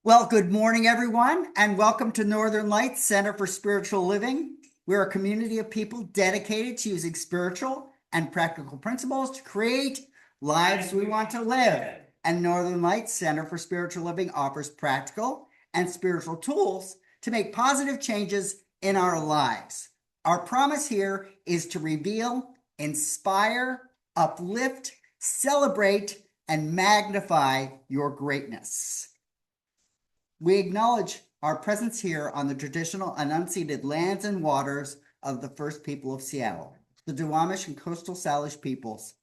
Well, good morning, everyone, and welcome to Northern Lights Center for Spiritual Living. We're a community of people dedicated to using spiritual and practical principles to create lives we want to live. And Northern Lights Center for Spiritual Living offers practical and spiritual tools to make positive changes in our lives. Our promise here is to reveal, inspire, uplift, celebrate, and magnify your greatness. We acknowledge our presence here on the traditional unceded lands and waters of the first people of Seattle, the Duwamish and Coastal Salish peoples.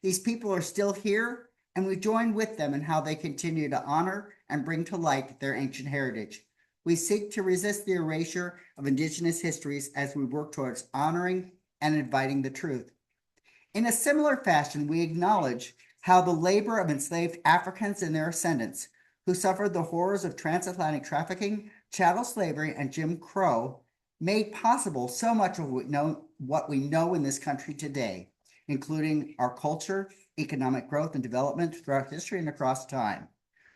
These people are still here, and we join with them in how they continue to honor and bring to light their ancient heritage. We seek to resist the erasure of Indigenous histories as we work towards honoring and inviting the truth. In a similar fashion, we acknowledge how the labor of enslaved Africans and their ascendants who suffered the horrors of transatlantic trafficking, chattel slavery, and Jim Crow, made possible so much of what we know in this country today, including our culture, economic growth, and development throughout history and across time.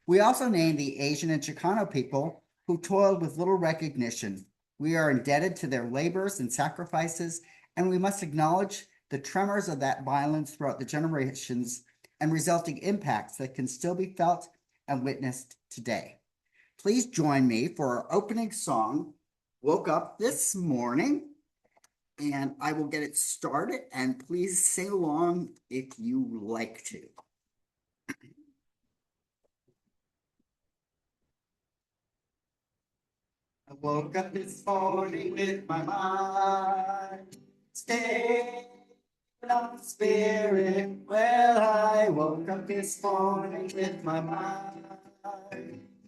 We also name the Asian and Chicano people who toiled with little recognition. We are indebted to their labors and sacrifices, and we must acknowledge the tremors of that violence throughout the generations and resulting impacts that can still be felt and witnessed today. Please join me for our opening song, Woke Up This Morning, and I will get it started, and please sing along if you like to. I woke up this morning with my mind stayed on spirit. Well, I woke up this morning with my mind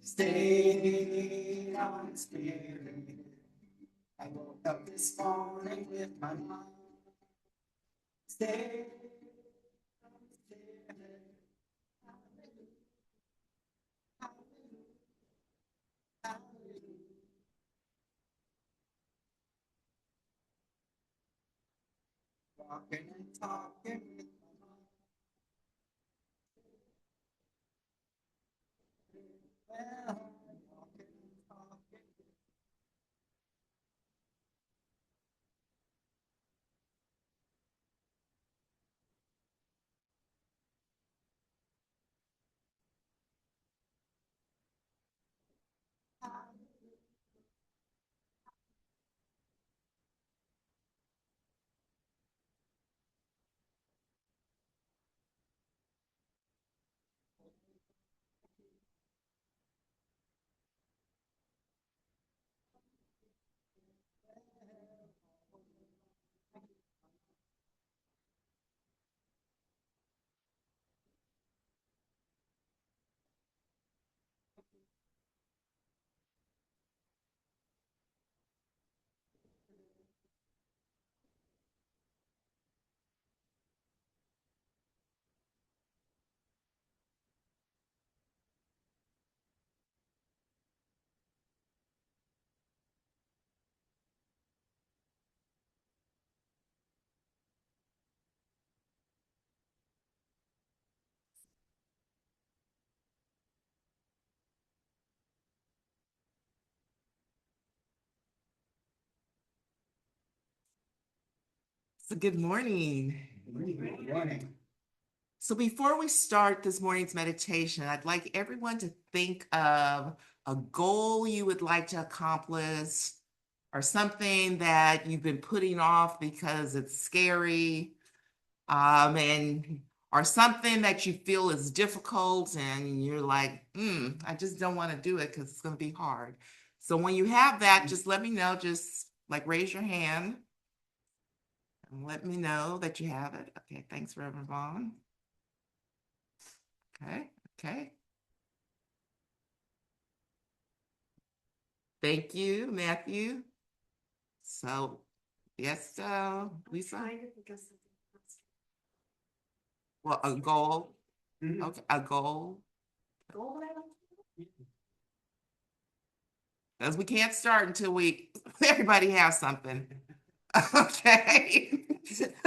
stayed on spirit. I woke up this morning with my mind stayed on spirit. Walking and talking with my mind. Well, walking and talking. So good morning. Good morning. So before we start this morning's meditation, I'd like everyone to think of a goal you would like to accomplish or something that you've been putting off because it's scary, and or something that you feel is difficult and you're like, I just don't want to do it because it's going to be hard. So when you have that, just let me know, just like raise your hand and let me know that you have it. Okay, thanks, Reverend Vaughn. Okay. Thank you, Matthew. So, yes, Lisa? Well, a goal. Okay, a goal. Because we can't start until everybody has something. Okay.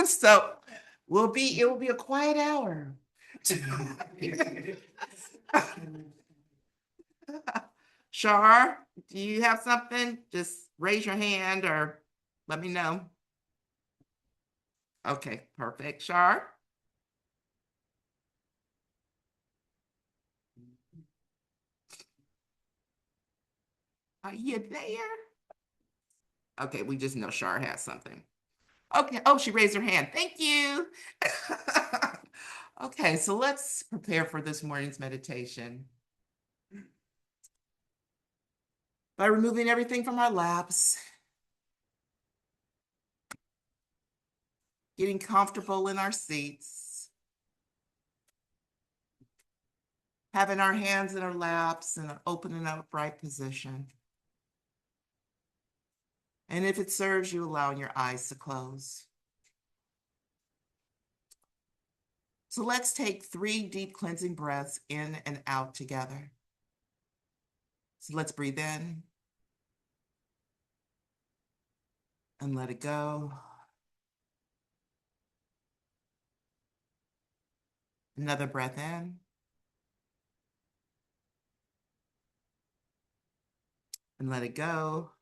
So it will be a quiet hour. Shar, do you have something? Just raise your hand or let me know. Okay, perfect. Shar? Are you there? Okay, we just know Shar has something. Okay, oh, she raised her hand. Thank you. Okay, so let's prepare for this morning's meditation by removing everything from our laps, getting comfortable in our seats, having our hands in our laps in an open and upright position. And if it serves you, allowing your eyes to close. So let's take 3 deep cleansing breaths in and out together. So let's breathe in and let it go. Another breath in and let it go.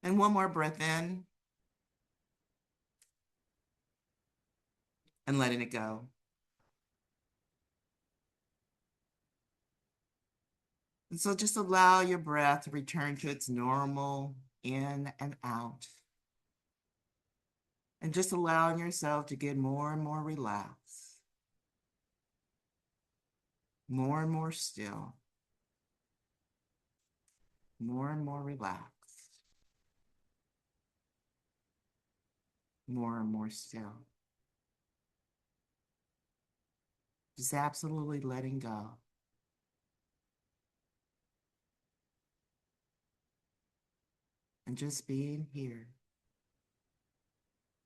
And one more breath in and letting it go. And so just allow your breath to return to its normal in and out. And just allowing yourself to get more and more relaxed, more and more still, more and more relaxed, more and more still. Just absolutely letting go. And just being here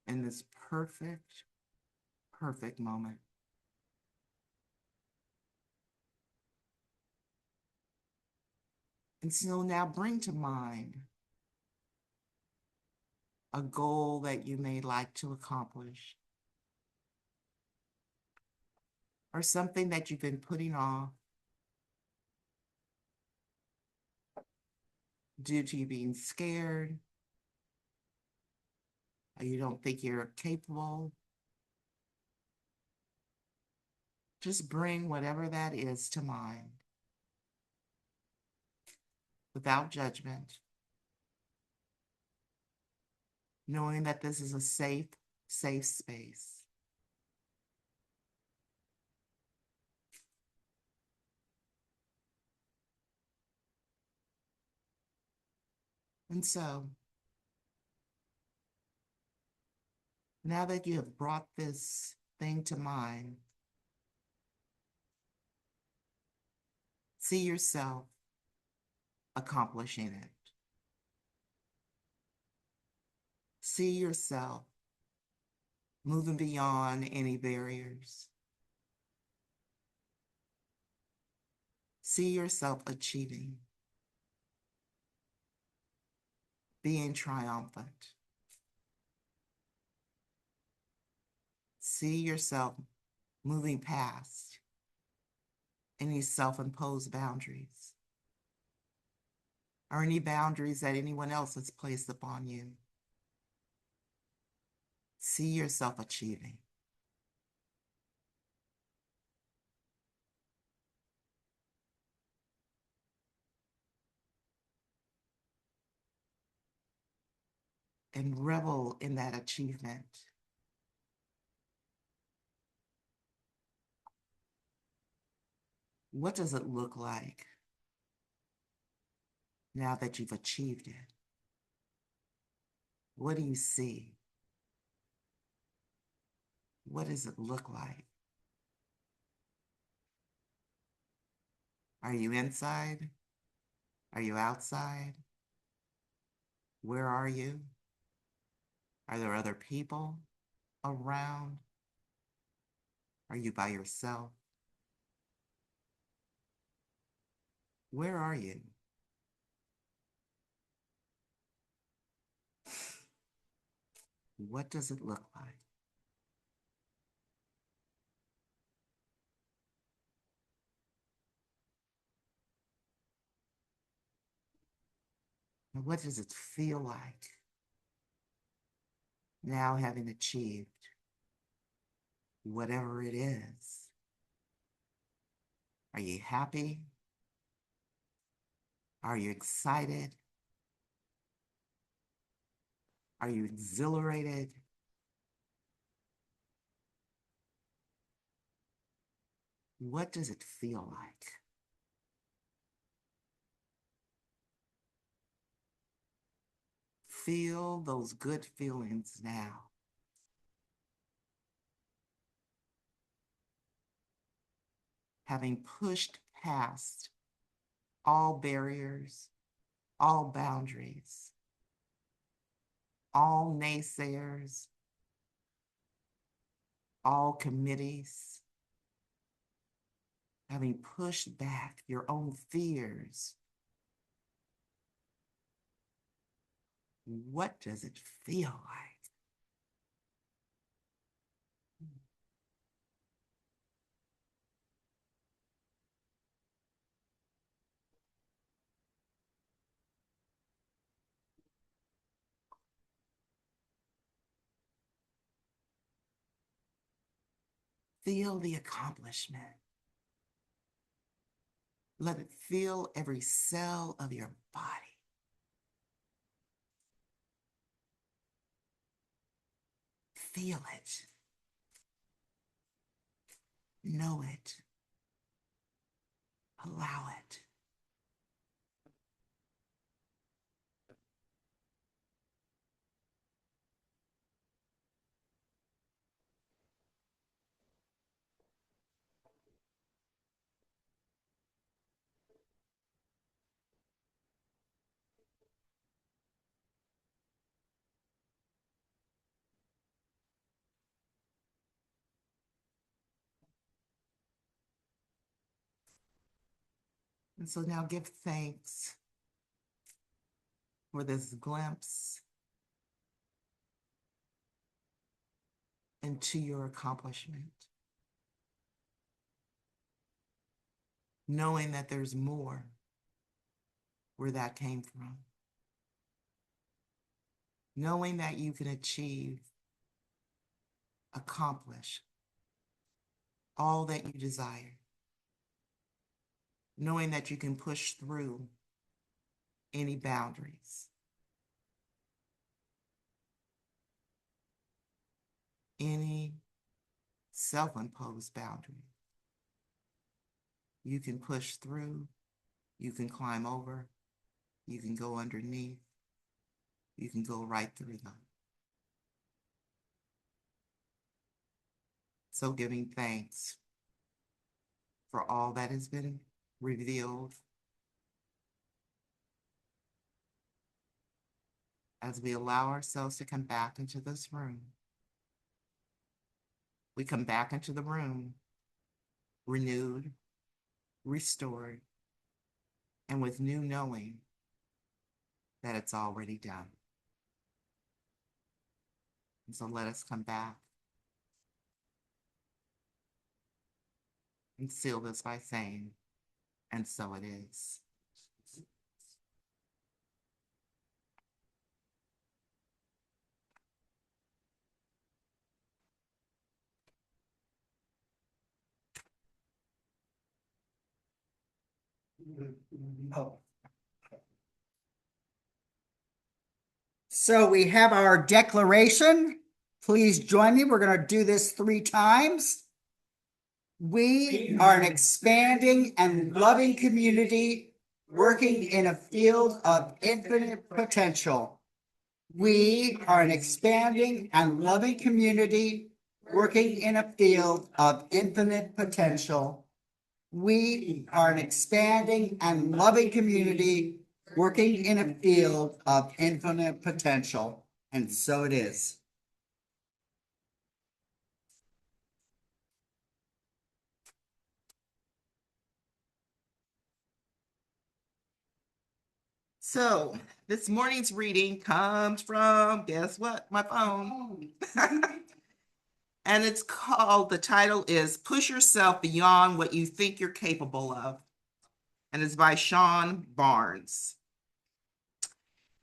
in this perfect, perfect moment. And so now bring to mind a goal that you may like to accomplish, or something that you've been putting off due to you being scared, or you don't think you're capable. Just bring whatever that is to mind without judgment, knowing that this is a safe, safe space. And so, now that you have brought this thing to mind, see yourself accomplishing it. See yourself moving beyond any barriers. See yourself achieving, being triumphant. See yourself moving past any self-imposed boundaries or any boundaries that anyone else has placed upon you. See yourself achieving. And revel in that achievement. What does it look like now that you've achieved it? What do you see? What does it look like? Are you inside? Are you outside? Where are you? Are there other people around? Are you by yourself? Where are you? What does it look like? What does it feel like now having achieved whatever it is? Are you happy? Are you excited? Are you exhilarated? What does it feel like? Feel those good feelings now. Having pushed past all barriers, all boundaries, all naysayers, all committees, having pushed back your own fears. What does it feel like? Feel the accomplishment. Let it fill every cell of your body. Feel it. Know it. Allow it. And so now give thanks for this glimpse into your accomplishment, knowing that there's more where that came from, knowing that you can achieve, accomplish all that you desire, knowing that you can push through any boundaries, any self-imposed boundary. You can push through, you can climb over, you can go underneath, you can go right through them. So giving thanks for all that has been revealed as we allow ourselves to come back into this room. We come back into the room renewed, restored, and with new knowing that it's already done. And so let us come back and seal this by saying, and so it is. Oh. So we have our declaration. Please join me. We're going to do this 3 times. We are an expanding and loving community working in a field of infinite potential. We are an expanding and loving community working in a field of infinite potential. We are an expanding and loving community working in a field of infinite potential. And so it is. So this morning's reading comes from, guess what? My phone. And it's called, the title is Push Yourself Beyond What You Think You're Capable of. And it's by Sean Barnes.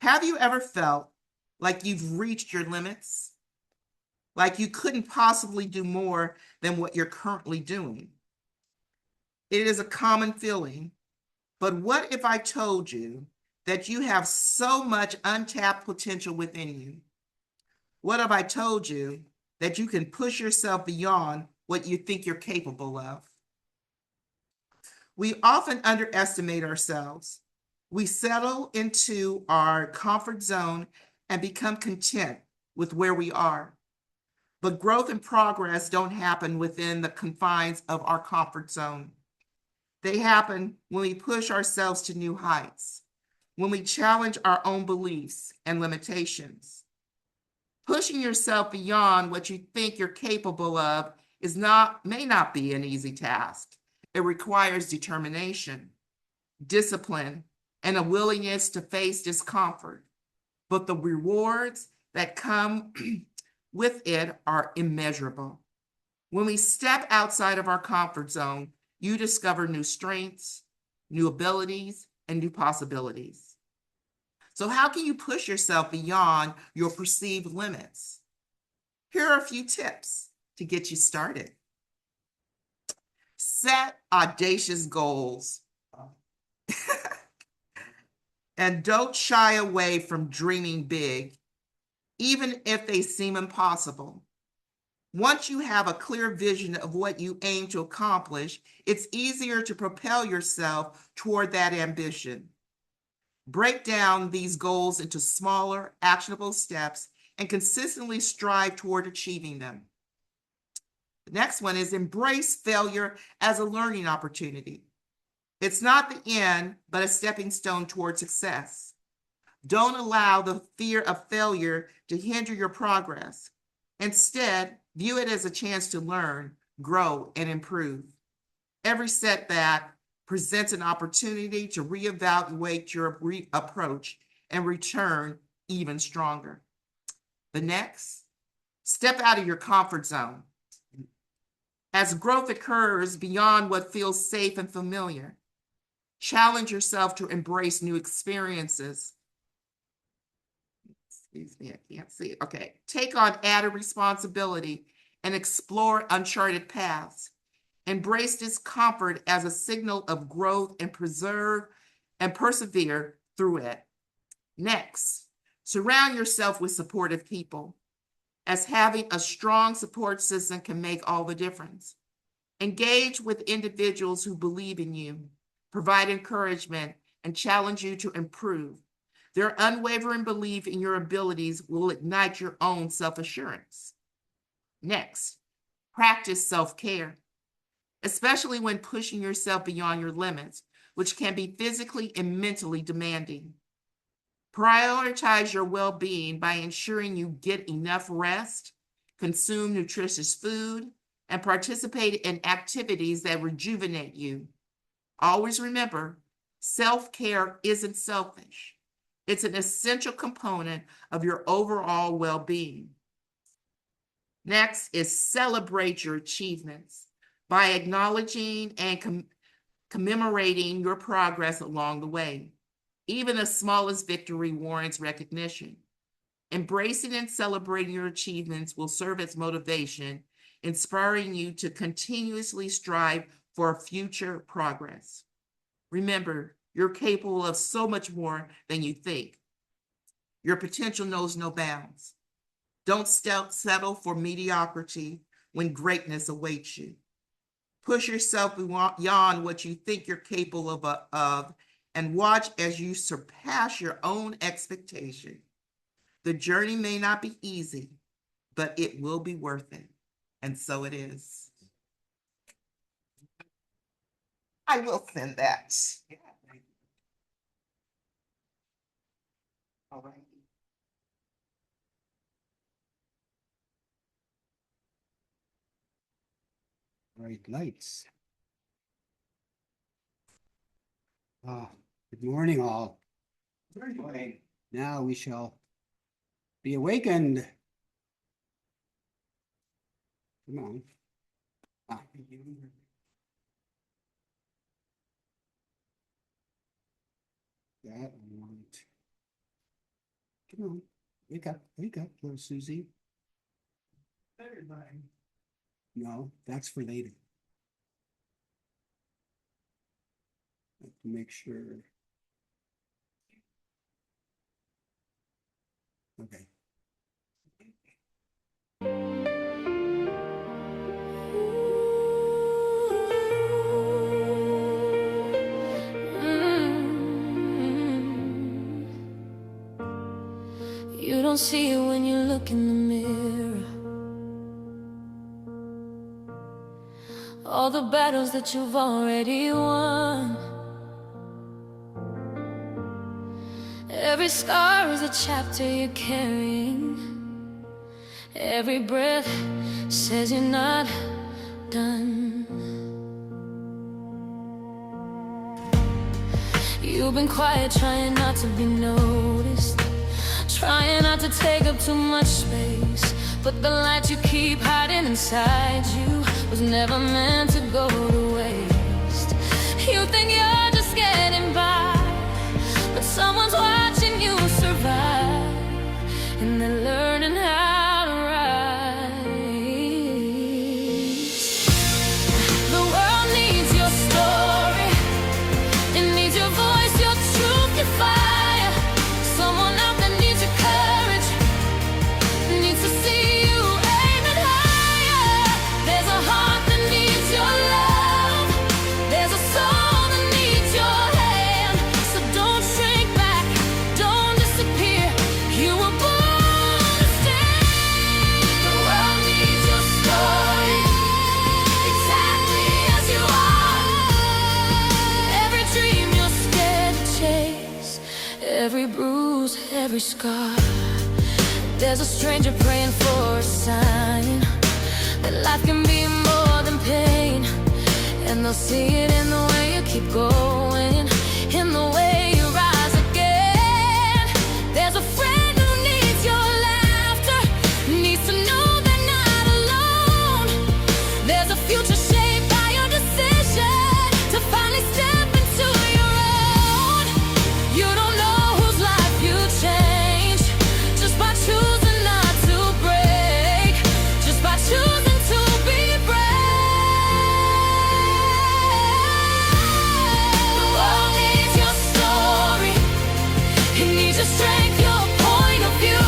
Have you ever felt like you've reached your limits? Like you couldn't possibly do more than what you're currently doing? It is a common feeling, but what if I told you that you have so much untapped potential within you? What if I told you that you can push yourself beyond what you think you're capable of? We often underestimate ourselves. We settle into our comfort zone and become content with where we are. But growth and progress don't happen within the confines of our comfort zone. They happen when we push ourselves to new heights, when we challenge our own beliefs and limitations. Pushing yourself beyond what you think you're capable of may not be an easy task. It requires determination, discipline, and a willingness to face discomfort. But the rewards that come with it are immeasurable. When we step outside of our comfort zone, you discover new strengths, new abilities, and new possibilities. So how can you push yourself beyond your perceived limits? Here are a few tips to get you started. Set audacious goals. And don't shy away from dreaming big, even if they seem impossible. Once you have a clear vision of what you aim to accomplish, it's easier to propel yourself toward that ambition. Break down these goals into smaller, actionable steps and consistently strive toward achieving them. The next one is embrace failure as a learning opportunity. It's not the end, but a stepping stone toward success. Don't allow the fear of failure to hinder your progress. Instead, view it as a chance to learn, grow, and improve. Every setback presents an opportunity to reevaluate your approach and return even stronger. The next, step out of your comfort zone. As growth occurs beyond what feels safe and familiar, challenge yourself to embrace new experiences. Excuse me, I can't see. Okay. Take on added responsibility and explore uncharted paths. Embrace discomfort as a signal of growth and persevere through it. Next, surround yourself with supportive people, as having a strong support system can make all the difference. Engage with individuals who believe in you, provide encouragement, and challenge you to improve. Their unwavering belief in your abilities will ignite your own self-assurance. Next, practice self-care, especially when pushing yourself beyond your limits, which can be physically and mentally demanding. Prioritize your well-being by ensuring you get enough rest, consume nutritious food, and participate in activities that rejuvenate you. Always remember, self-care isn't selfish. It's an essential component of your overall well-being. Next is celebrate your achievements by acknowledging and commemorating your progress along the way. Even the smallest victory warrants recognition. Embracing and celebrating your achievements will serve as motivation, inspiring you to continuously strive for future progress. Remember, you're capable of so much more than you think. Your potential knows no bounds. Don't settle for mediocrity when greatness awaits you. Push yourself beyond what you think you're capable of and watch as you surpass your own expectation. The journey may not be easy, but it will be worth it. And so it is. I will send that. All right. Bright lights. Good morning, all. Good morning. Now we shall be awakened. Come on. That I want. Come on. Wake up. Wake up, little Susie. No, that's for later. Have to make sure. Okay. You don't see it when you look in the mirror. All the battles that you've already won. Every scar is a chapter you're carrying. Every breath says you're not done. You've been quiet, trying not to be noticed, trying not to take up too much space. But the light you keep hiding inside you was never meant to go to waste. You think you're just getting by, but someone's watching you survive, and they're learning how to rise. The world needs your story. It needs your voice, your truth, your fire. Someone out there needs your courage, needs to see you aiming higher. There's a heart that needs your love. There's a soul that needs your hand. So don't shrink back, don't disappear. You were born to stand. The world needs your story, exactly as you are. Every dream you're scared to chase, every bruise, every scar. There's a stranger praying for a sign that life can be more than pain. And they'll see it in the way you keep going, in the way you rise again. There's a friend who needs your laughter, needs to know they're not alone. There's a future shaped by your decision to finally step into your own. You don't know whose life you change just by choosing not to break, just by choosing to be brave. The world needs your story. It needs your strength, your point of view.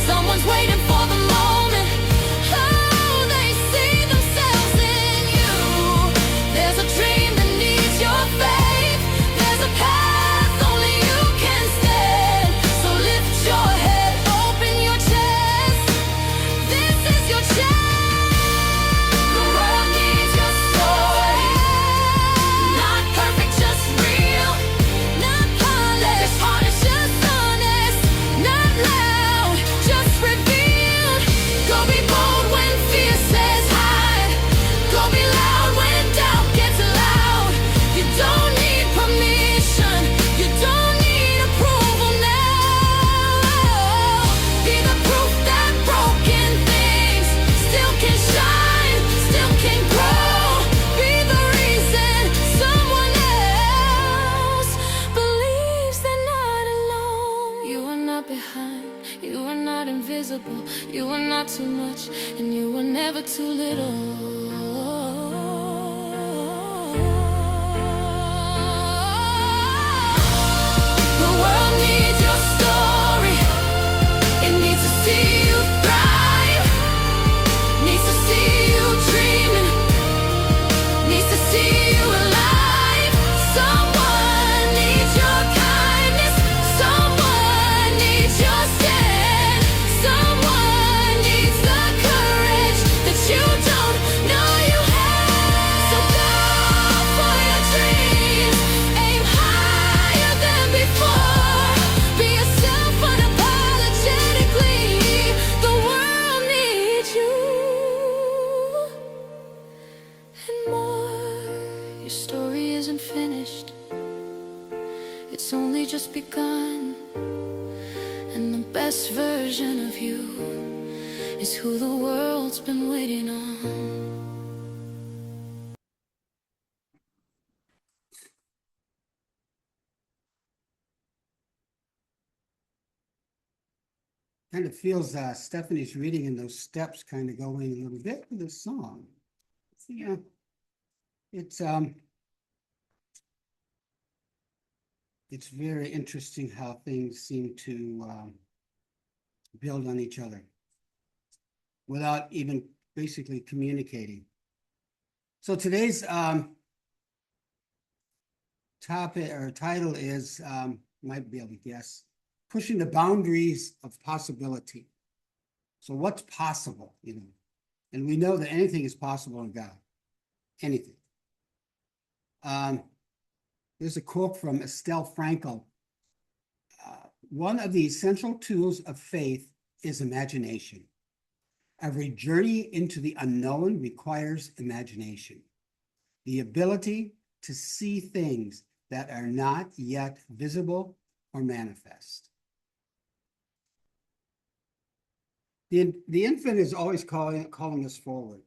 Someone's waiting for the moment. Oh, they see themselves in you. There's a dream that needs your faith. There's a path only you can stand. So lift your head, open your chest. This is your chance. The world needs your story. Not perfect, just real. Not polished. This heart is just honest. Not loud, just revealed. Go be bold when fear says hide. Go be loud when doubt gets loud. You don't need permission. You don't need approval now. Be the proof that broken things still can shine, still can grow. Be the reason someone else believes they're not alone. You are not behind, you are not invisible. You are not too much, and you are never too little. The world needs your story. It needs to see you thrive, needs to see you dreaming, needs to see you alive. Someone needs your kindness, someone needs your stand, someone needs the courage that you don't know you have. So go for your dreams, aim higher than before. Be yourself unapologetically. The world needs you and more. Your story isn't finished, it's only just begun. And the best version of you is who the world's been waiting on. Kind of feels Stephanie's reading and those steps kind of going a little bit with this song. Yeah, it's very interesting how things seem to build on each other without even basically communicating. So today's topic or title is, might be able to guess, pushing the boundaries of possibility. So what's possible, you know? And we know that anything is possible in God. Anything. There's a quote from Estelle Frankel. One of the essential tools of faith is imagination. Every journey into the unknown requires imagination, the ability to see things that are not yet visible or manifest. The infinite is always calling us forward.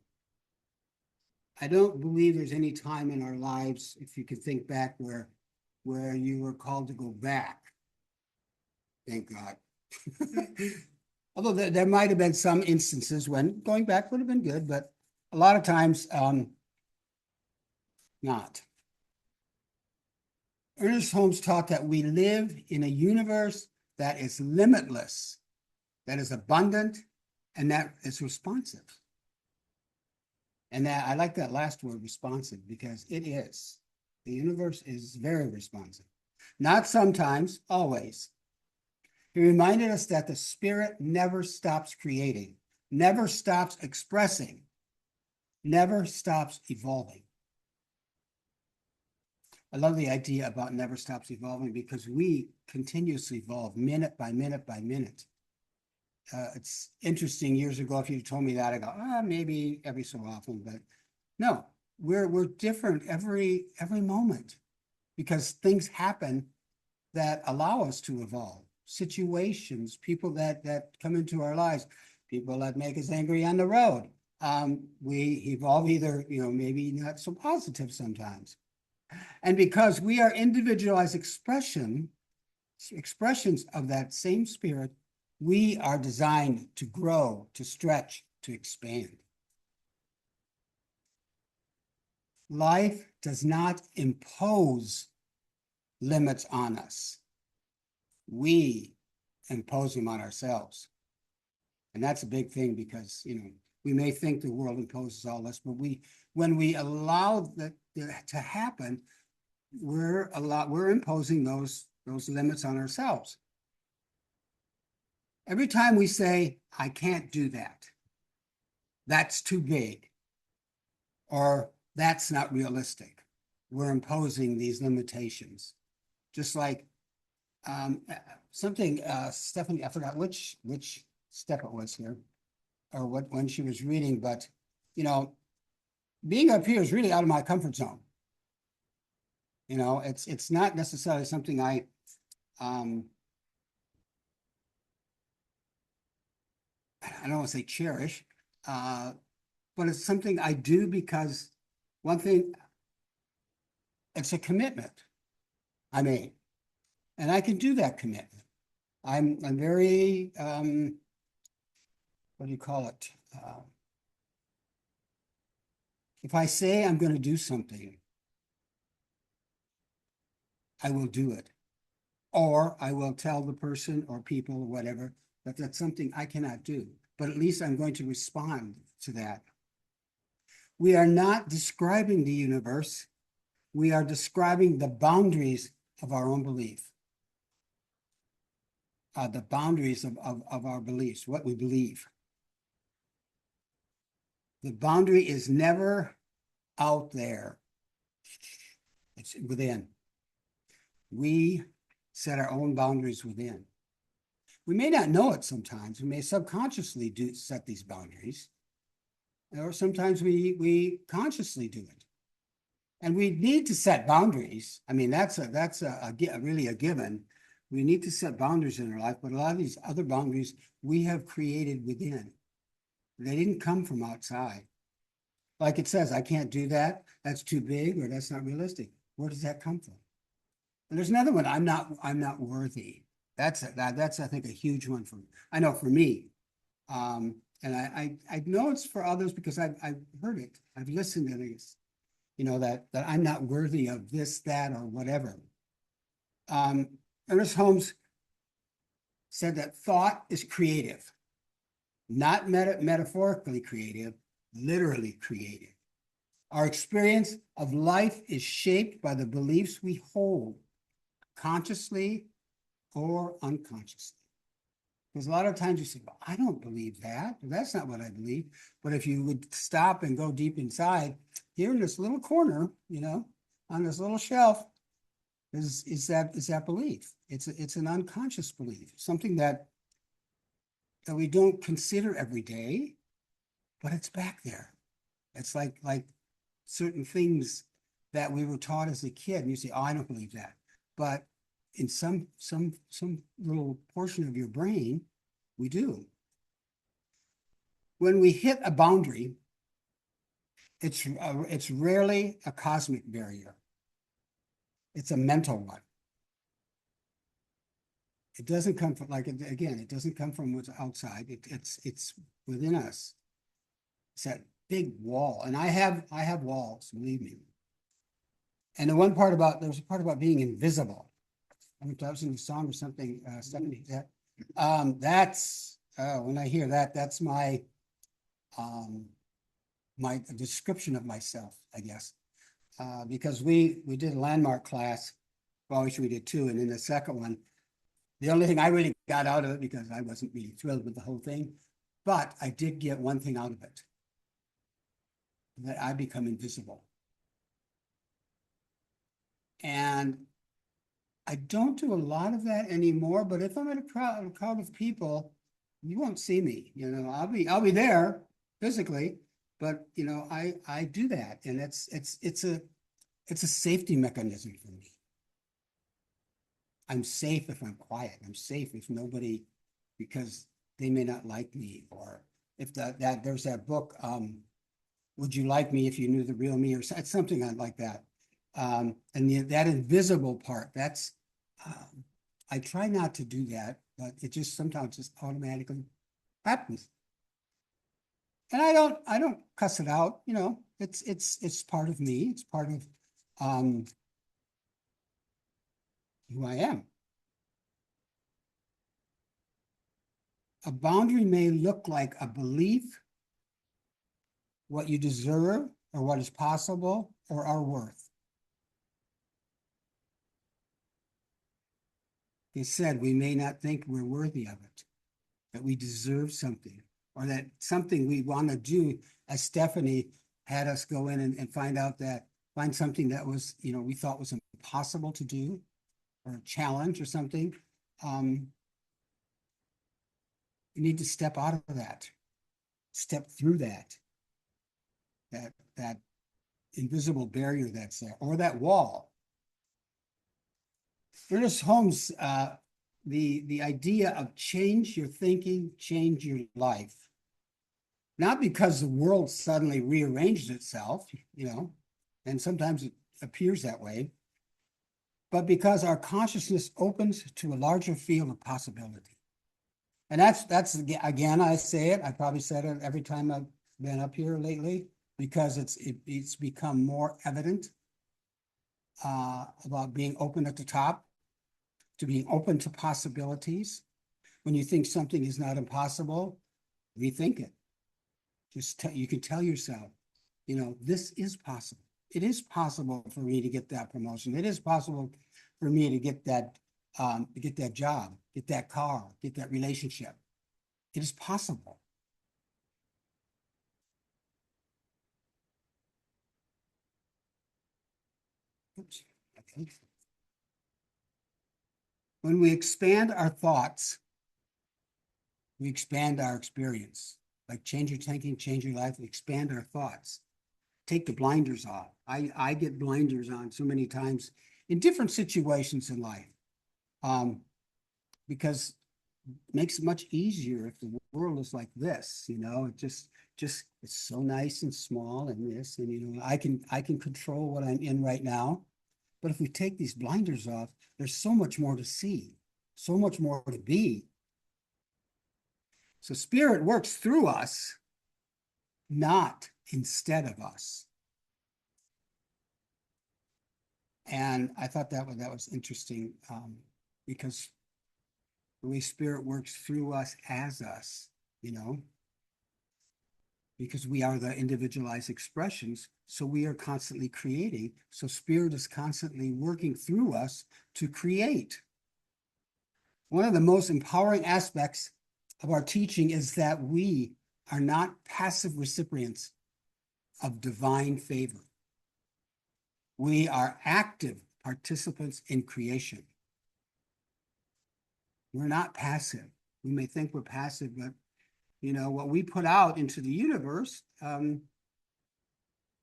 I don't believe there's any time in our lives, if you could think back, where you were called to go back. Thank God. Although there might have been some instances when going back would have been good, but a lot of times not. Ernest Holmes taught that we live in a universe that is limitless, that is abundant, and that is responsive. And that I like that last word, responsive, because it is. The universe is very responsive. Not sometimes, always. He reminded us that the spirit never stops creating, never stops expressing, never stops evolving. I love the idea about never stops evolving because we continuously evolve minute by minute by minute. It's interesting. Years ago, if you told me that, I go, maybe every so often, but no, we're different every moment because things happen that allow us to evolve. Situations, people that come into our lives, people that make us angry on the road. We evolve either, maybe not so positive sometimes. And because we are individualized expressions of that same spirit, we are designed to grow, to stretch, to expand. Life does not impose limits on us. We impose them on ourselves. And that's a big thing because, we may think the world imposes all this, but when we allow that to happen, we're imposing those limits on ourselves. Every time we say, I can't do that, that's too big, or that's not realistic, we're imposing these limitations. Just like something, Stephanie, I forgot which step it was here, or when she was reading, but, being up here is really out of my comfort zone. It's not necessarily something I don't want to say cherish, but it's something I do because one thing, it's a commitment I made, and I can do that commitment. I'm very, what do you call it? If I say I'm going to do something, I will do it. Or I will tell the person or people or whatever that that's something I cannot do, but at least I'm going to respond to that. We are not describing the universe. We are describing the boundaries of our own belief. The boundaries of our beliefs, what we believe. The boundary is never out there. It's within. We set our own boundaries within. We may not know it sometimes. We may subconsciously set these boundaries. Or sometimes we consciously do it. And we need to set boundaries. I mean, that's really a given. We need to set boundaries in our life, but a lot of these other boundaries we have created within. They didn't come from outside. Like it says, I can't do that. That's too big, or that's not realistic. Where does that come from? And there's another one. I'm not worthy. That's, I think, a huge one I know for me. And I know it's for others because I've heard it. I've listened to this, that I'm not worthy of this, that, or whatever. Ernest Holmes said that thought is creative, not metaphorically creative, literally creative. Our experience of life is shaped by the beliefs we hold, consciously or unconsciously. Because a lot of times you say, well, I don't believe that. That's not what I believe. But if you would stop and go deep inside, here in this little corner, on this little shelf, is that belief. It's an unconscious belief, something that we don't consider every day, but it's back there. It's like certain things that we were taught as a kid, and you say, oh, I don't believe that. But in some little portion of your brain, we do. When we hit a boundary, it's rarely a cosmic barrier. It's a mental one. It doesn't come from, it doesn't come from what's outside. It's within us. It's that big wall, and I have walls, believe me. And there's a part about being invisible. I think that was in the song or something, Stephanie. When I hear that, that's my my description of myself, I guess. Because we did a landmark class, well, actually we did two, and in the second one, the only thing I really got out of it, because I wasn't really thrilled with the whole thing, but I did get one thing out of it, that I become invisible. And I don't do a lot of that anymore, but if I'm in a crowd of people, you won't see me. I'll be there physically, but I do that, and it's a safety mechanism for me. I'm safe if I'm quiet. I'm safe if nobody, because they may not like me, or if there's that book, Would You Like Me If You Knew the Real Me, or something like that. And that invisible part, that's I try not to do that, but it just sometimes just automatically happens. And I don't cuss it out, it's part of me. It's part of who I am. A boundary may look like a belief, what you deserve, or what is possible, or our worth. They said we may not think we're worthy of it, that we deserve something, or that something we want to do, as Stephanie had us go in and find something that was, we thought was impossible to do, or a challenge or something. You need to step out of that, step through that invisible barrier that's there, or that wall. Ernest Holmes, the idea of change your thinking, change your life. Not because the world suddenly rearranges itself, and sometimes it appears that way, but because our consciousness opens to a larger field of possibility. And that's again, I say it, I probably said it every time I've been up here lately, because it's become more evident about being open at the top, to being open to possibilities. When you think something is not impossible, rethink it. You can tell yourself, this is possible. It is possible for me to get that promotion. It is possible for me to get that job, get that car, get that relationship. It is possible. Oops. Okay. When we expand our thoughts, we expand our experience. Like change your thinking, change your life, expand our thoughts. Take the blinders off. I get blinders on so many times in different situations in life, because it makes it much easier if the world is like this. It just it's so nice and small and this, and I can control what I'm in right now. But if we take these blinders off, there's so much more to see, so much more to be. So spirit works through us, not instead of us. And I thought that was interesting, because the way spirit works through us as us, because we are the individualized expressions. So we are constantly creating. So spirit is constantly working through us to create. One of the most empowering aspects of our teaching is that we are not passive recipients of divine favor. We are active participants in creation. We're not passive. We may think we're passive, but what we put out into the universe,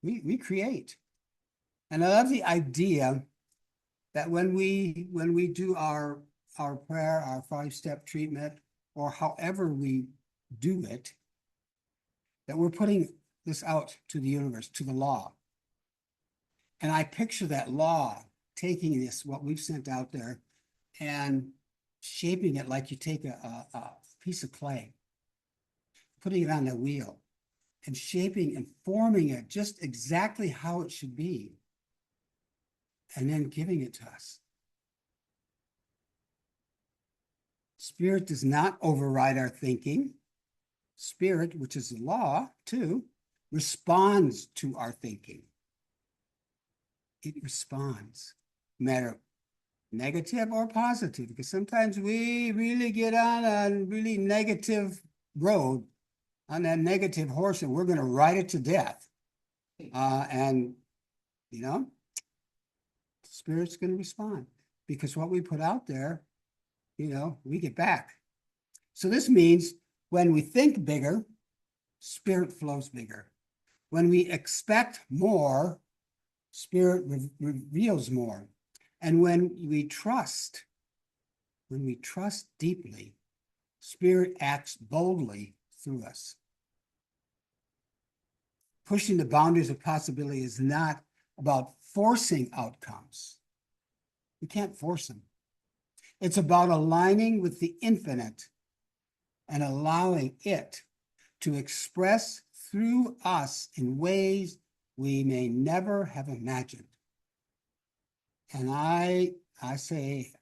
we create. And I love the idea that when we do our prayer, our 5-step treatment, or however we do it, that we're putting this out to the universe, to the law. And I picture that law taking this, what we've sent out there, and shaping it like you take a piece of clay, putting it on a wheel, and shaping and forming it just exactly how it should be, and then giving it to us. Spirit does not override our thinking. Spirit, which is the law too, responds to our thinking. It responds, no matter negative or positive, because sometimes we really get on a really negative road, on that negative horse, and we're going to ride it to death. And Spirit's going to respond, because what we put out there, we get back. So this means when we think bigger, Spirit flows bigger. When we expect more, Spirit reveals more. And when we trust deeply, Spirit acts boldly through us. Pushing the boundaries of possibility is not about forcing outcomes. We can't force them. It's about aligning with the infinite and allowing it to express through us in ways we may never have imagined. And I say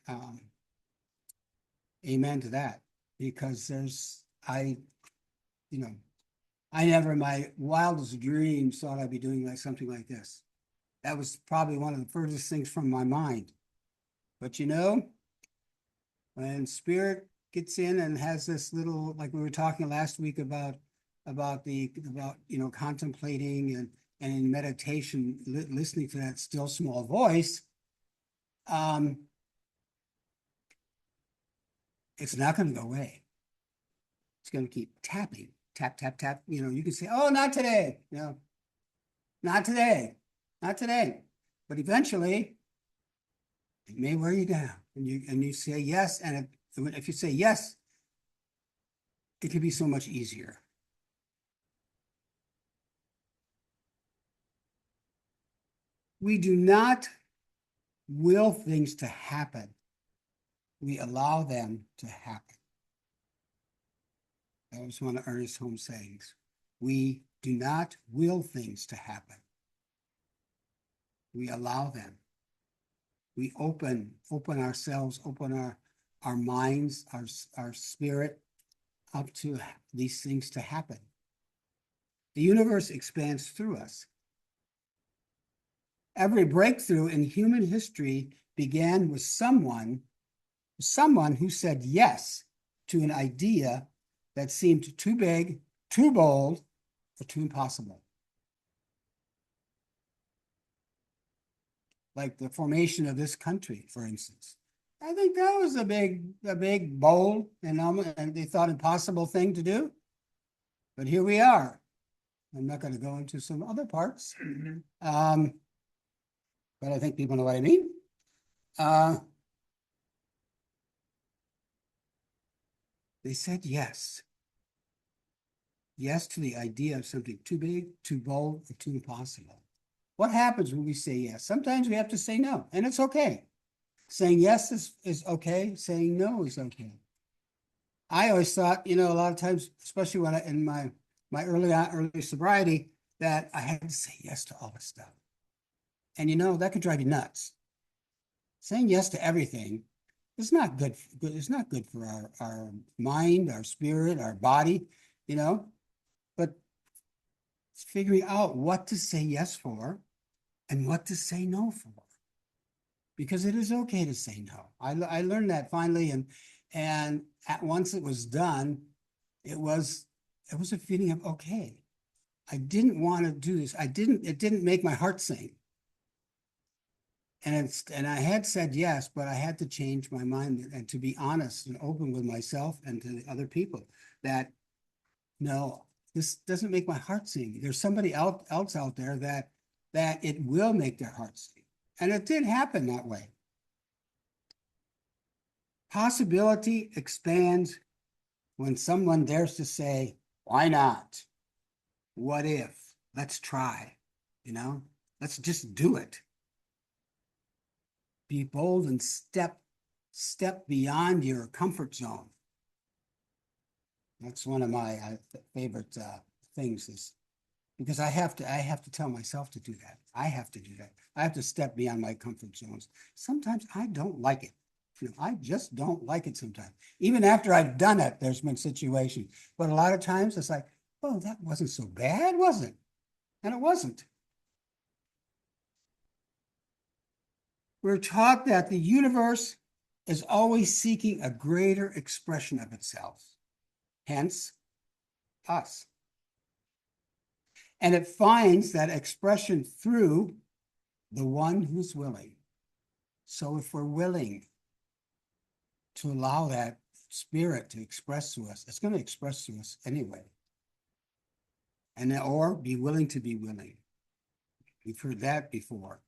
amen to that, because I never in my wildest dreams thought I'd be doing something like this. That was probably one of the furthest things from my mind. But when Spirit gets in and has this little, like we were talking last week about contemplating and in meditation, listening to that still small voice, it's not going to go away. It's going to keep tapping, tap, tap, tap. You can say, oh, not today. Not today, not today. But eventually, it may wear you down, and you say yes. And if you say yes, it can be so much easier. We do not will things to happen. We allow them to happen. That was one of Ernest Holmes' sayings. We do not will things to happen. We allow them. We open ourselves, open our minds, our spirit up to these things to happen. The universe expands through us. Every breakthrough in human history began with someone who said yes to an idea that seemed too big, too bold, or too impossible. Like the formation of this country, for instance. I think that was a big, bold, and they thought impossible thing to do. But here we are. I'm not going to go into some other parts. But I think people know what I mean. They said yes. Yes to the idea of something too big, too bold, or too impossible. What happens when we say yes? Sometimes we have to say no, and it's okay. Saying yes is okay. Saying no is okay. I always thought, a lot of times, especially when in my early sobriety, that I had to say yes to all this stuff. And that could drive you nuts. Saying yes to everything is not good. It's not good for our mind, our spirit, our body, but it's figuring out what to say yes for and what to say no for. Because it is okay to say no. I learned that finally, and once it was done, it was a feeling of okay. I didn't want to do this. It didn't make my heart sing. And I had said yes, but I had to change my mind and to be honest and open with myself and to the other people that no, this doesn't make my heart sing. There's somebody else out there that it will make their heart sing. And it did happen that way. Possibility expands when someone dares to say, why not? What if? Let's try, let's just do it. Be bold and step beyond your comfort zone. That's one of my favorite things is because I have to tell myself to do that. I have to do that. I have to step beyond my comfort zones. Sometimes I don't like it. I just don't like it sometimes. Even after I've done it, there's been situations. But a lot of times it's like, oh, that wasn't so bad, was it? And it wasn't. We're taught that the universe is always seeking a greater expression of itself. Hence, us. And it finds that expression through the one who's willing. So if we're willing to allow that spirit to express to us, it's going to express to us anyway. Or be willing to be willing. We've heard that before.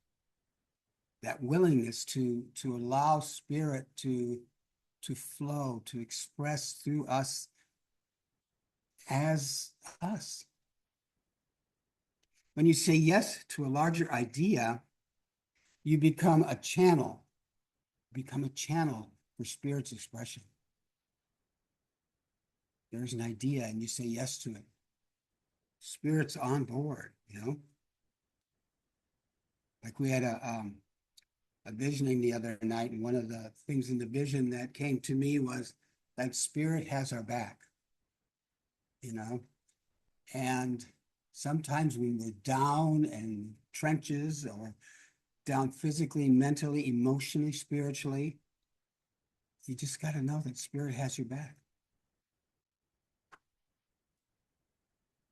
That willingness to allow spirit to flow, to express through us as us. When you say yes to a larger idea, you become a channel. Become a channel for spirit's expression. There's an idea and you say yes to it. Spirit's on board, Like we had a visioning the other night, and one of the things in the vision that came to me was that spirit has our back, and sometimes when we're down in trenches or down physically, mentally, emotionally, spiritually, you just got to know that spirit has your back.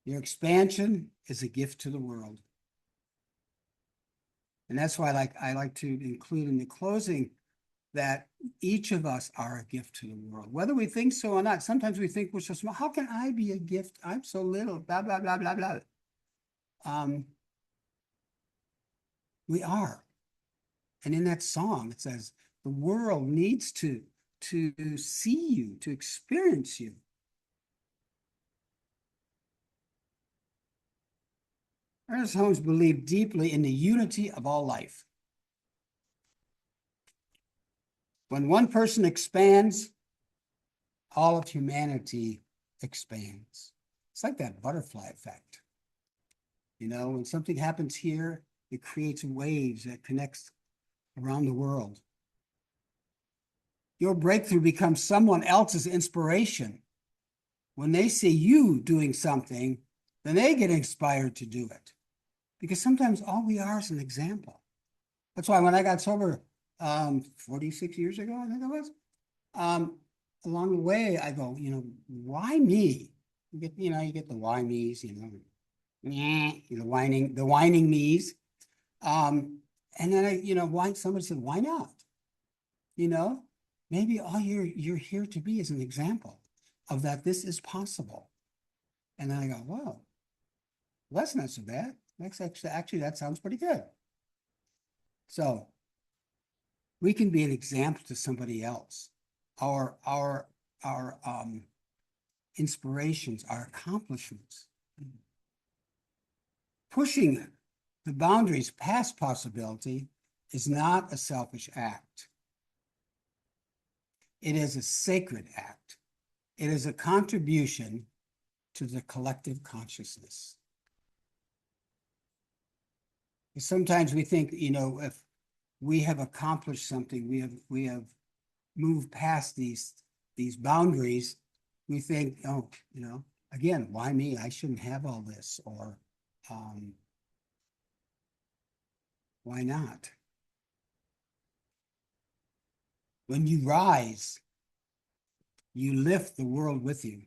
Your expansion is a gift to the world. And that's why I like to include in the closing that each of us are a gift to the world, whether we think so or not. Sometimes we think we're so small. How can I be a gift? I'm so little, blah, blah, blah, blah, blah. We are. And in that song, it says, the world needs to see you, to experience you. Ernest Holmes believed deeply in the unity of all life. When one person expands, all of humanity expands. It's like that butterfly effect. When something happens here, it creates waves that connects around the world. Your breakthrough becomes someone else's inspiration. When they see you doing something, then they get inspired to do it. Because sometimes all we are is an example. That's why when I got sober 46 years ago, I think it was, along the way, I go, why me? You get the why me's, the whining me's. And then why somebody said, why not? Maybe all you're here to be is an example of that this is possible. And then I go, wow, that's not so bad. That's actually that sounds pretty good. So we can be an example to somebody else. Our inspirations, our accomplishments. Pushing the boundaries past possibility is not a selfish act. It is a sacred act. It is a contribution to the collective consciousness. Sometimes we think, if we have accomplished something, we have moved past these boundaries, we think, oh, again, why me? I shouldn't have all this, or why not? When you rise, you lift the world with you.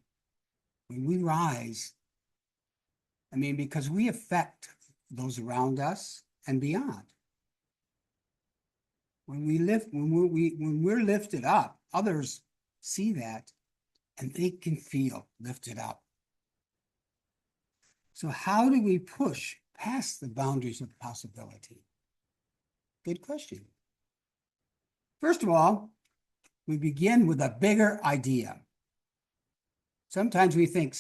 When we rise, because we affect those around us and beyond. When we're lifted up, others see that and they can feel lifted up. So how do we push past the boundaries of possibility? Good question. First of all, we begin with a bigger idea. Sometimes we think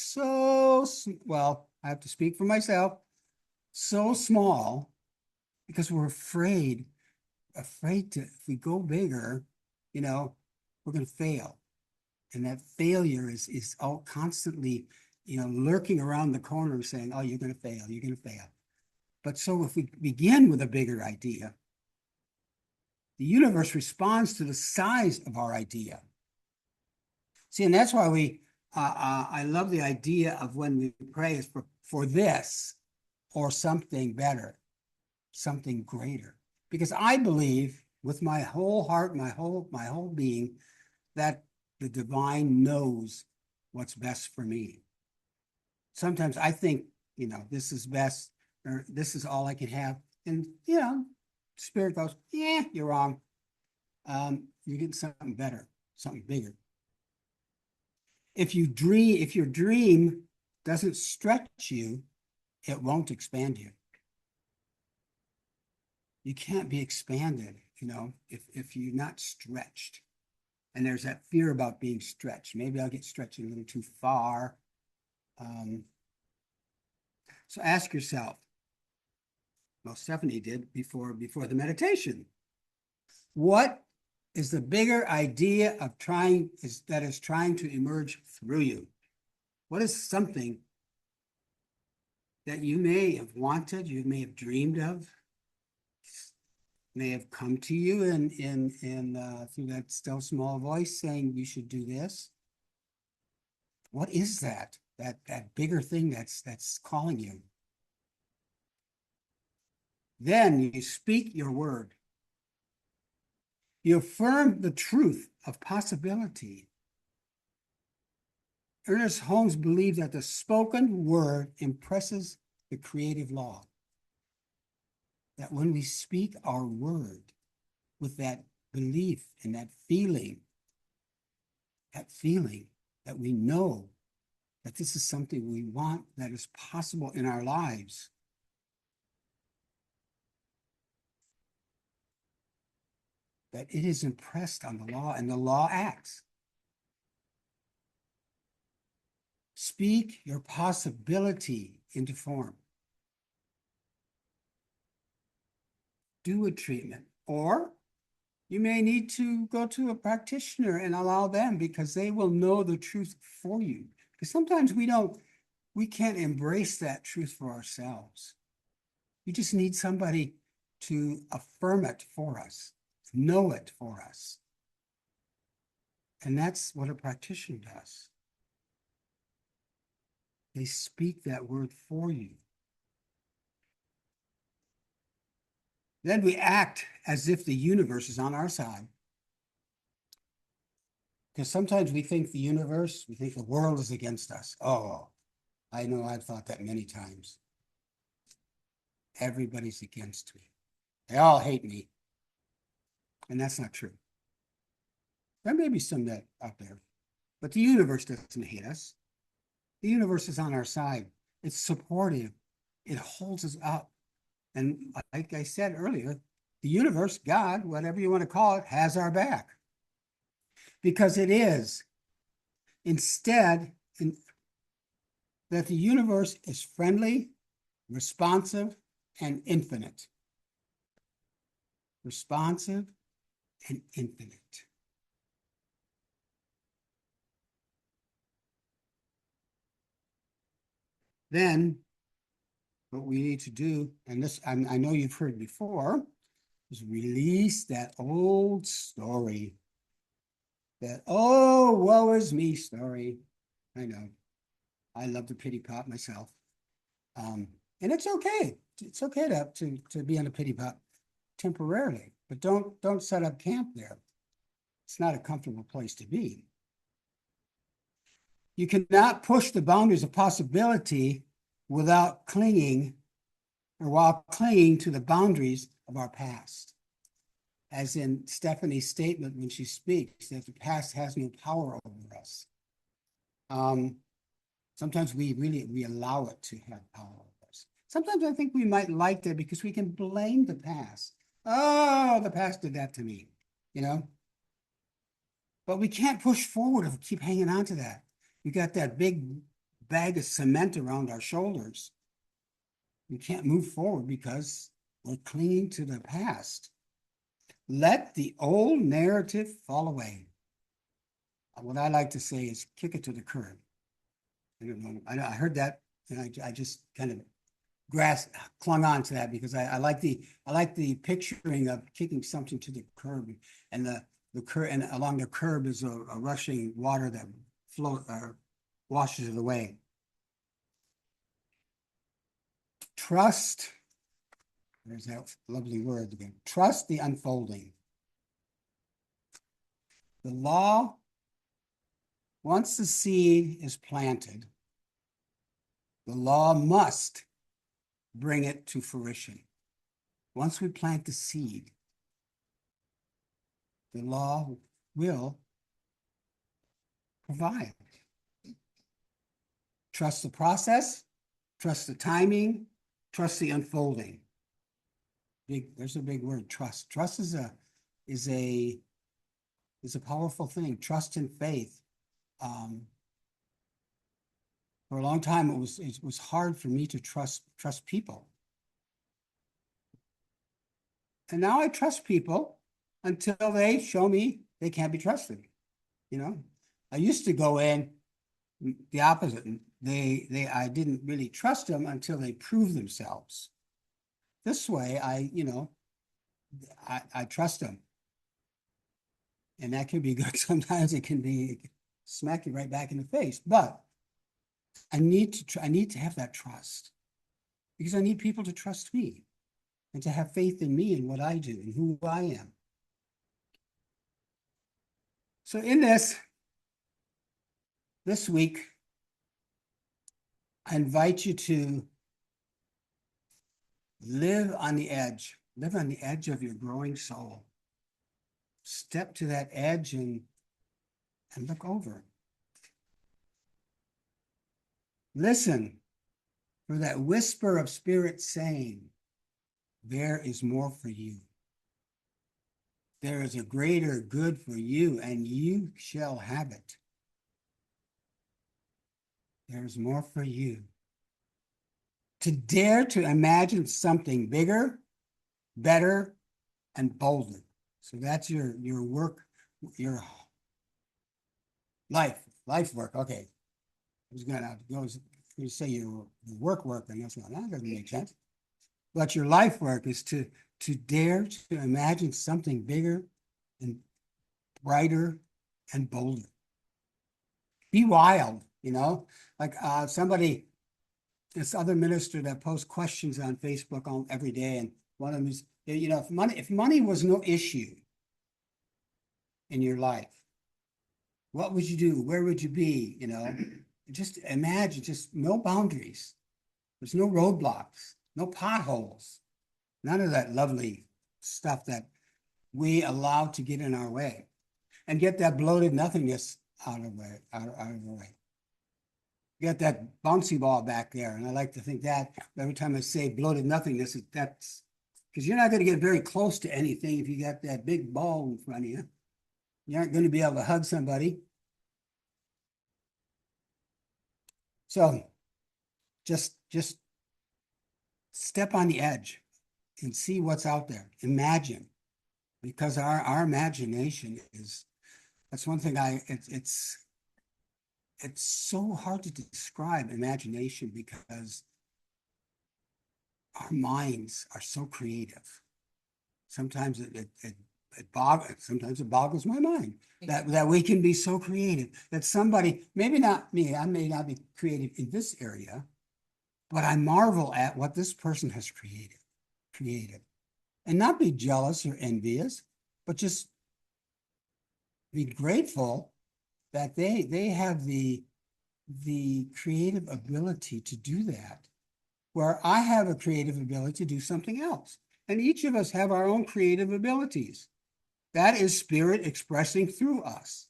well, I have to speak for myself, so small, because we're afraid to, if we go bigger, we're going to fail. And that failure is all constantly, lurking around the corner saying, oh, you're going to fail, you're going to fail. But so if we begin with a bigger idea, the universe responds to the size of our idea. See, and that's why I love the idea of when we pray is for this or something better, something greater. Because I believe with my whole heart, my whole being, that the divine knows what's best for me. Sometimes I think, this is best, or this is all I can have. And, Spirit goes, yeah, you're wrong. You're getting something better, something bigger. If your dream doesn't stretch you, it won't expand you. You can't be expanded, if you're not stretched. And there's that fear about being stretched. Maybe I'll get stretched a little too far. So ask yourself, well, Stephanie did before the meditation, what is the bigger idea that is trying to emerge through you? What is something that you may have wanted, you may have dreamed of, may have come to you in through that still small voice saying you should do this? What is that bigger thing that's calling you? Then you speak your word. You affirm the truth of possibility. Ernest Holmes believed that the spoken word impresses the creative law. That when we speak our word with that belief and that feeling that we know that this is something we want, that is possible in our lives, that it is impressed on the law and the law acts. Speak your possibility into form. Do a treatment, or you may need to go to a practitioner and allow them, because they will know the truth for you. Because sometimes we can't embrace that truth for ourselves. We just need somebody to affirm it for us, know it for us. And that's what a practitioner does. They speak that word for you. Then we act as if the universe is on our side. Because sometimes we think the world is against us. Oh, I know, I've thought that many times. Everybody's against me. They all hate me. And that's not true. There may be some that out there, but the universe doesn't hate us. The universe is on our side. It's supportive. It holds us up. And like I said earlier, the universe, God, whatever you want to call it, has our back. Because it is. Instead, that the universe is friendly, responsive, and infinite. Responsive and infinite. then what we need to do, and this I know you've heard before, is release that old story. That, oh, woe is me story. I know. I love the pity pot myself. And it's okay. It's okay to be in a pity pot temporarily, but don't set up camp there. It's not a comfortable place to be. You cannot push the boundaries of possibility without clinging or while clinging to the boundaries of our past. As in Stephanie's statement when she speaks, that the past has no power over us. Sometimes we allow it to have power over us. Sometimes I think we might like that because we can blame the past. Oh, the past did that to me, you know? But we can't push forward if we keep hanging on to that. We got that big bag of cement around our shoulders. We can't move forward because we're clinging to the past. Let the old narrative fall away. What I like to say is kick it to the curb. I don't know. I heard that, and I just kind of clung on to that because I like the picturing of kicking something to the curb, and the curb, and along the curb is a rushing water that washes it away. Trust. There's that lovely word again. Trust the unfolding. The law, once the seed is planted, the law must bring it to fruition. Once we plant the seed, the law will provide. Trust the process, trust the timing, trust the unfolding. There's a big word, trust. Trust is a powerful thing. Trust and faith. For a long time, it was hard for me to trust people. And now I trust people until they show me they can't be trusted. You know, I used to go in the opposite. I didn't really trust them until they proved themselves. This way, I trust them. And that can be good. Sometimes it can be smack you right back in the face. But I need to have that trust because I need people to trust me and to have faith in me and what I do and who I am. So in this week, I invite you to live on the edge of your growing soul. Step to that edge and look over. Listen for that whisper of spirit saying, there is more for you. There is a greater good for you, and you shall have it. There is more for you. To dare to imagine something bigger, better, and bolder. So that's your work, your life work. Okay. I was going to say your work, and that's not, that doesn't make sense. But your life work is to dare to imagine something bigger and brighter and bolder. Be wild, you know, like this other minister that posts questions on Facebook every day. And one of them is, you know, if money was no issue in your life, what would you do? Where would you be? You know, just imagine, just no boundaries. There's no roadblocks, no potholes, none of that lovely stuff that we allow to get in our way, and get that bloated nothingness out of the way. Get that bouncy ball back there. And I like to think that every time I say bloated nothingness, that's because you're not going to get very close to anything if you got that big ball in front of you. You aren't going to be able to hug somebody. So just step on the edge and see what's out there. Imagine, because our imagination that's one thing it's so hard to describe imagination because our minds are so creative. Sometimes sometimes it boggles my mind that we can be so creative, that somebody, maybe not me, I may not be creative in this area, but I marvel at what this person has created. And not be jealous or envious, but just be grateful that they have the creative ability to do that, where I have a creative ability to do something else. And each of us have our own creative abilities. That is spirit expressing through us.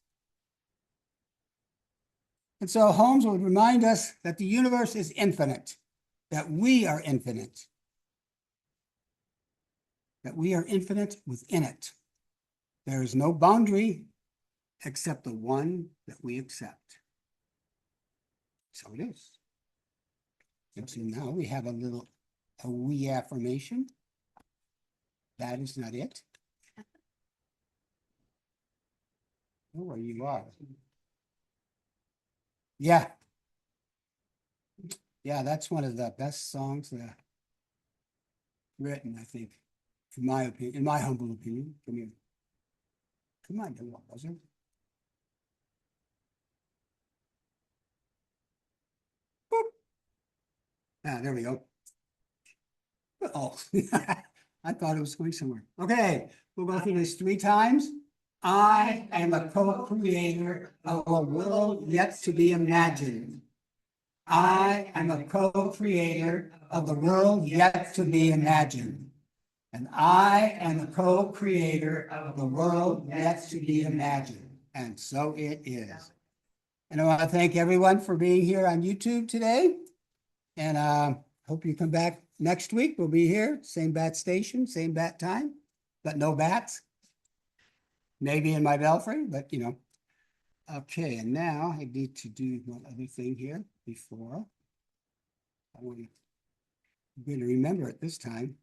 And so Holmes would remind us that the universe is infinite, that we are infinite, that we are infinite within it. There is no boundary except the one that we accept. So it is. And so now we have a wee affirmation. That is not it. Oh, where you are. Yeah. Yeah, that's one of the best songs written, I think, in my opinion, in my humble opinion. Come here. Come on, what was it? Boop. Ah, there we go. Oh, I thought it was going somewhere. Okay, we'll go through this 3 times. I am a co-creator of a world yet to be imagined. I am a co-creator of the world yet to be imagined. And I am a co-creator of the world yet to be imagined. And so it is. And I want to thank everyone for being here on YouTube today. And hope you come back next week. We'll be here, same bat station, same bat time, but no bats. Maybe in my belfry, but you know. Okay, and now I need to do one other thing here before. I'm going to remember it this time.